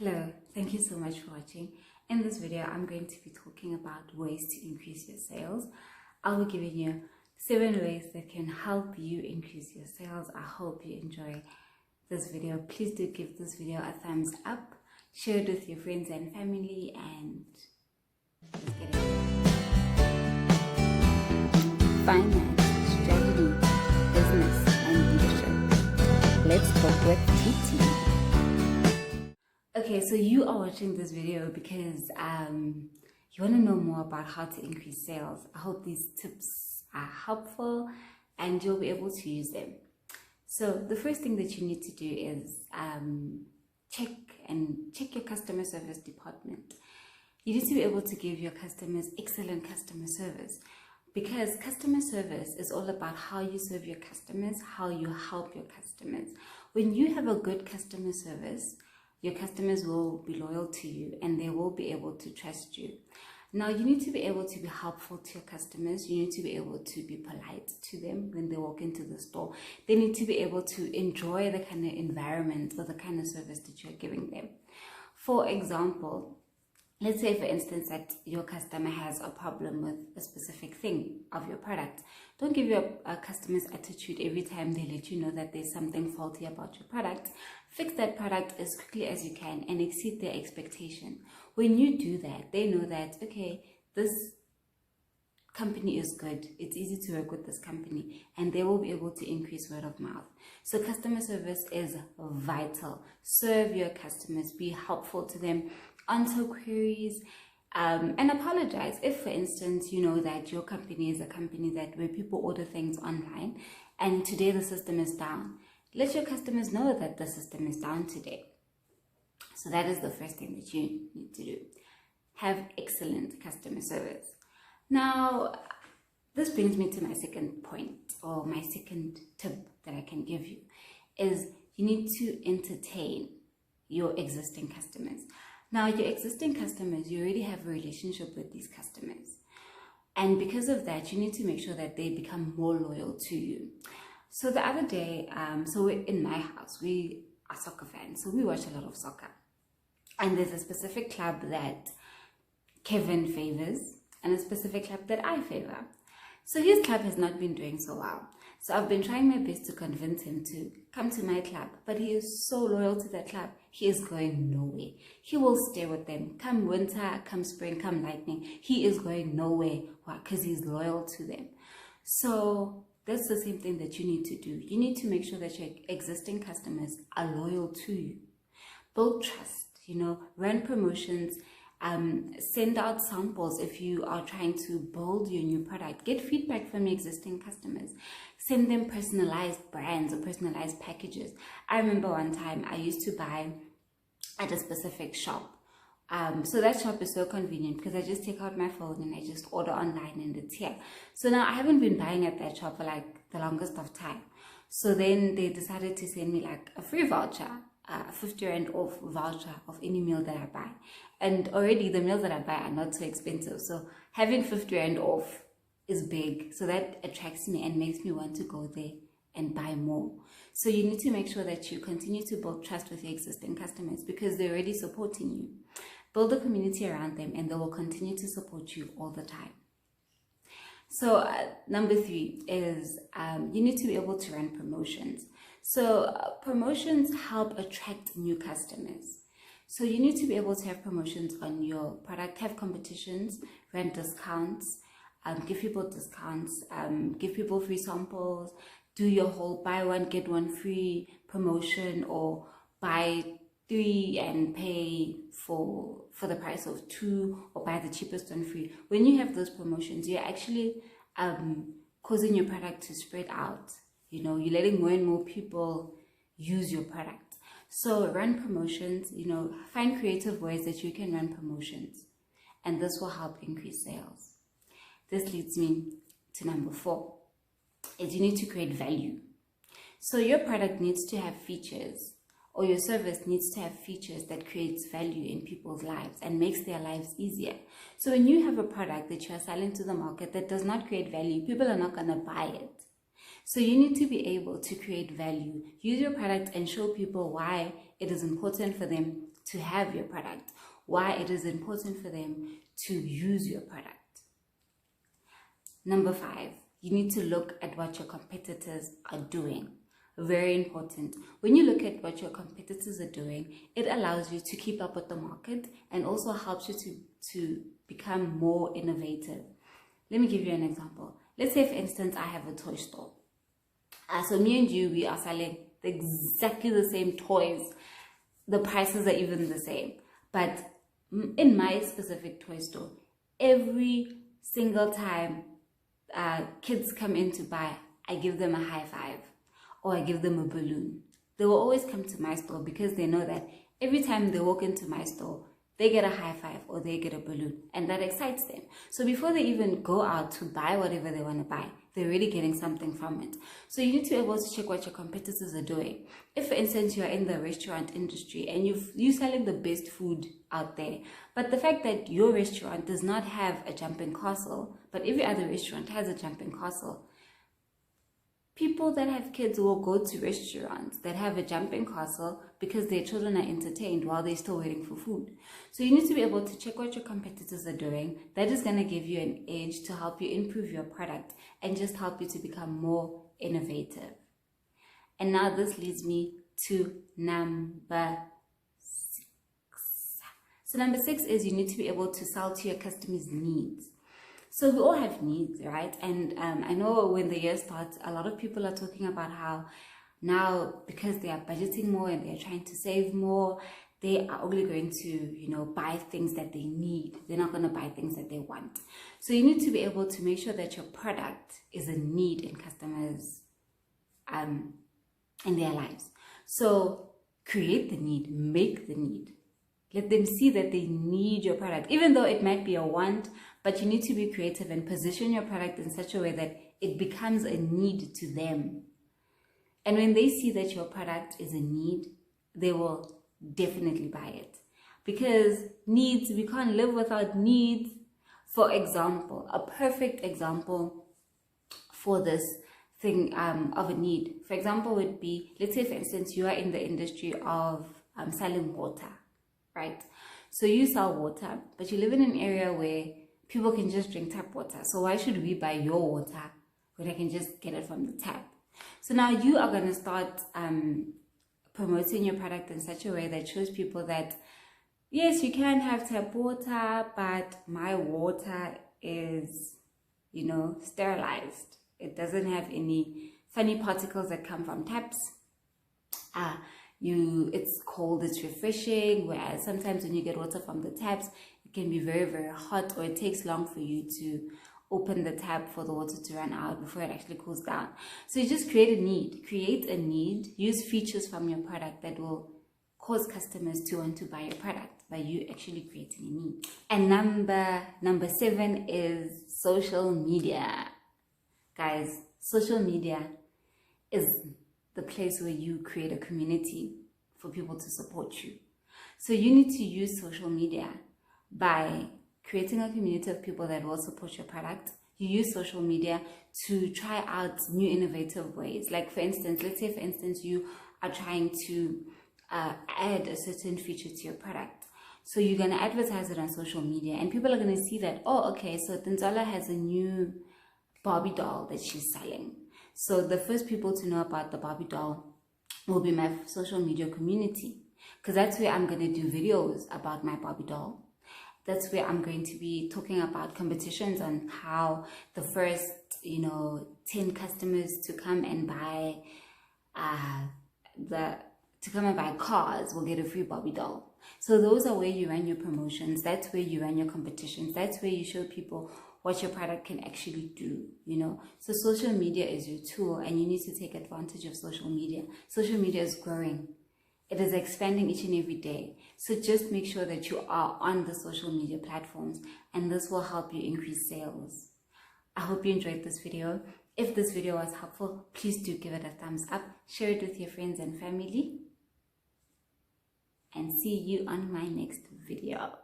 Hello, thank you so much for watching. In this video, I'm going to be talking about ways to increase your sales. I'll be giving you 7 ways that can help you increase your sales. I hope you enjoy this video. Please do give this video a thumbs up, share it with your friends and family, and let's get it. Finance, strategy, business, and leadership. Let's talk with Titi. Okay, so you are watching this video because you want to know more about how to increase sales. I hope these tips are helpful and you'll be able to use them. So the first thing that you need to do is check your customer service department. You need to be able to give your customers excellent customer service, because customer service is all about how you serve your customers, how you help your customers. When you have a good customer service, your customers will be loyal to you and they will be able to trust you. Now, you need to be able to be helpful to your customers. You need to be able to be polite to them when they walk into the store. They need to be able to enjoy the kind of environment or the kind of service that you're giving them. For example, let's say, for instance, that your customer has a problem with a specific thing of your product. Don't give your customer's attitude every time they let you know that there's something faulty about your product. Fix that product as quickly as you can and exceed their expectation. When you do that, they know that, okay, this company is good. It's easy to work with this company, and they will be able to increase word of mouth. So customer service is vital. Serve your customers, be helpful to them, answer queries, and apologize if, for instance, you know that your company is a company that where people order things online and today the system is down. Let your customers know that the system is down today. So that is the first thing that you need to do. Have excellent customer service. Now, this brings me to my second point, or my second tip that I can give you, is you need to entertain your existing customers. Now, your existing customers, you already have a relationship with these customers. And because of that, you need to make sure that they become more loyal to you. So the other day, so we're in my house, we are soccer fans, so we watch a lot of soccer. And there's a specific club that Kevin favors and a specific club that I favor. So his club has not been doing so well. So I've been trying my best to convince him to come to my club, but he is so loyal to that club. He is going nowhere. He will stay with them. Come winter, come spring, come lightning. He is going nowhere. Why? Because he's loyal to them. So that's the same thing that you need to do. You need to make sure that your existing customers are loyal to you. Build trust, run promotions, send out samples if you are trying to build your new product. Get feedback from your existing customers. Send them personalized brands or personalized packages. I remember one time I used to buy at a specific shop. So that shop is so convenient because I just take out my phone and I just order online and it's here. So now I haven't been buying at that shop for like the longest of time. So then they decided to send me like a free voucher, 50 Rand off voucher of any meal that I buy. And already the meals that I buy are not so expensive. So having 50 Rand off is big. So that attracts me and makes me want to go there and buy more. So you need to make sure that you continue to build trust with your existing customers because they're already supporting you. Build a community around them and they will continue to support you all the time. So number 3 is you need to be able to run promotions. So promotions help attract new customers. So you need to be able to have promotions on your product, have competitions, run discounts, give people discounts, give people free samples, do your whole buy one, get one free promotion, or buy 3 and pay for the price of 2, or buy the cheapest one free. When you have those promotions, you're actually causing your product to spread out. You're letting more and more people use your product. So run promotions, find creative ways that you can run promotions, and this will help increase sales. This leads me to number 4, is you need to create value. So your product needs to have features, or your service needs to have features that creates value in people's lives and makes their lives easier. So when you have a product that you are selling to the market that does not create value, people are not going to buy it. So you need to be able to create value. Use your product and show people why it is important for them to have your product, why it is important for them to use your product. Number 5, you need to look at what your competitors are doing. Very important. When you look at what your competitors are doing, it allows you to keep up with the market and also helps you to become more innovative. Let me give you an example. Let's say, for instance, I have a toy store. So me and you, we are selling exactly the same toys. The prices are even the same. But in my specific toy store, every single time kids come in to buy, I give them a high five or I give them a balloon. They will always come to my store because they know that every time they walk into my store, they get a high five or they get a balloon, and that excites them. So before they even go out to buy whatever they want to buy, they're really getting something from it. So you need to be able to check what your competitors are doing. If, for instance, you're in the restaurant industry and you're selling the best food out there, but the fact that your restaurant does not have a jumping castle, but every other restaurant has a jumping castle, people that have kids will go to restaurants that have a jumping castle because their children are entertained while they're still waiting for food. So you need to be able to check what your competitors are doing. That is going to give you an edge to help you improve your product and just help you to become more innovative. And now this leads me to number 6. So number 6 is you need to be able to sell to your customers' needs. So we all have needs, right? And I know when the year starts, a lot of people are talking about how now, because they are budgeting more and they're trying to save more, they are only going to, buy things that they need. They're not going to buy things that they want. So you need to be able to make sure that your product is a need in customers' in their lives. So create the need, make the need. Let them see that they need your product, even though it might be a want, but you need to be creative and position your product in such a way that it becomes a need to them. And when they see that your product is a need, they will definitely buy it. Because needs, we can't live without needs. For example, a perfect example for this thing of a need, for example, would be, let's say, for instance, you are in the industry of selling water, right? So you sell water, but you live in an area where people can just drink tap water. So why should we buy your water when I can just get it from the tap? So now you are going to start promoting your product in such a way that shows people that, yes, you can have tap water, but my water is, sterilized. It doesn't have any funny particles that come from taps. It's cold, it's refreshing, whereas sometimes when you get water from the taps, it can be very, very hot, or it takes long for you to open the tap for the water to run out before it actually cools down. So you just create a need, use features from your product that will cause customers to want to buy your product by you actually creating a need. And number 7 is social media. Guys, social media is the place where you create a community for people to support you. So you need to use social media by creating a community of people that will support your product. You use social media to try out new innovative ways. Like, for instance, let's say, for instance, you are trying to add a certain feature to your product. So you're going to advertise it on social media, and people are going to see that, oh, okay, so Tinzala has a new Barbie doll that she's selling. So the first people to know about the Barbie doll will be my social media community, because that's where I'm going to do videos about my Barbie doll. That's where I'm going to be talking about competitions on how the first, 10 customers to come and buy cars will get a free Barbie doll. So those are where you run your promotions. That's where you run your competitions. That's where you show people what your product can actually do, So social media is your tool, and you need to take advantage of social media. Social media is growing. It is expanding each and every day. So just make sure that you are on the social media platforms, and this will help you increase sales. I hope you enjoyed this video. If this video was helpful, please do give it a thumbs up, share it with your friends and family, and see you on my next video.